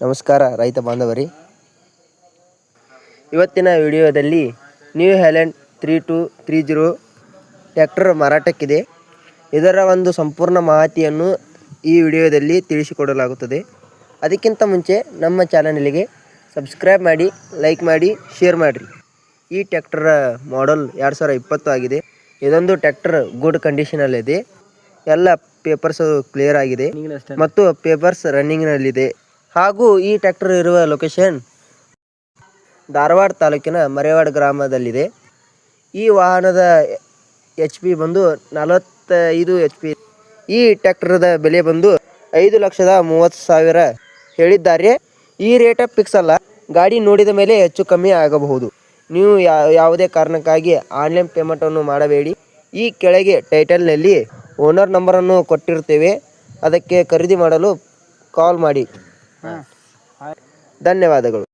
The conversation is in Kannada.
ನಮಸ್ಕಾರ ರೈತ ಬಾಂಧವರೇ, ಇವತ್ತಿನ ವಿಡಿಯೋದಲ್ಲಿ ನ್ಯೂ ಹಾಲೆಂಡ್ 3230 ಟ್ರ್ಯಾಕ್ಟರ್ ಮಾರಾಟಕ್ಕಿದೆ. ಇದರ ಒಂದು ಸಂಪೂರ್ಣ ಮಾಹಿತಿಯನ್ನು ಈ ವಿಡಿಯೋದಲ್ಲಿ ತಿಳಿಸಿಕೊಡಲಾಗುತ್ತದೆ. ಅದಕ್ಕಿಂತ ಮುಂಚೆ ನಮ್ಮ ಚಾನಲ್ಗೆ ಸಬ್ಸ್ಕ್ರೈಬ್ ಮಾಡಿ, ಲೈಕ್ ಮಾಡಿ, ಶೇರ್ ಮಾಡಿರಿ. ಈ ಟ್ರ್ಯಾಕ್ಟರ್ ಮಾಡೆಲ್ 2020 ಆಗಿದೆ. ಇದೊಂದು ಟ್ರ್ಯಾಕ್ಟರ್ ಗುಡ್ ಕಂಡೀಷನಲ್ಲಿದೆ. ಎಲ್ಲ ಪೇಪರ್ಸ್ ಕ್ಲಿಯರ್ ಆಗಿದೆ ಮತ್ತು ಪೇಪರ್ಸ್ ರನ್ನಿಂಗ್ನಲ್ಲಿದೆ. ಹಾಗೂ ಈ ಟ್ರ್ಯಾಕ್ಟರ್ ಇರುವ ಲೊಕೇಶನ್ ಧಾರವಾಡ ತಾಲೂಕಿನ ಮರೇವಾಡ ಗ್ರಾಮದಲ್ಲಿದೆ. ಈ ವಾಹನದ HP ಬಂದು 45 HP. ಈ ಟ್ರ್ಯಾಕ್ಟರ್ದ ಬೆಲೆ ಬಂದು 5,30,000 ಹೇಳಿದ್ದಾರೆ. ಈ ರೇಟ್ ಫಿಕ್ಸ್ ಅಲ್ಲ, ಗಾಡಿ ನೋಡಿದ ಮೇಲೆ ಹೆಚ್ಚು ಕಮ್ಮಿ ಆಗಬಹುದು. ನೀವು ಯಾವುದೇ ಕಾರಣಕ್ಕಾಗಿ ಆನ್ಲೈನ್ ಪೇಮೆಂಟನ್ನು ಮಾಡಬೇಡಿ. ಈ ಕೆಳಗೆ ಟೈಟಲ್ನಲ್ಲಿ ಓನರ್ ನಂಬರನ್ನು ಕೊಟ್ಟಿರ್ತೇವೆ, ಅದಕ್ಕೆ ಖರೀದಿ ಮಾಡಲು ಕಾಲ್ ಮಾಡಿ. ಧನ್ಯವಾದಗಳು.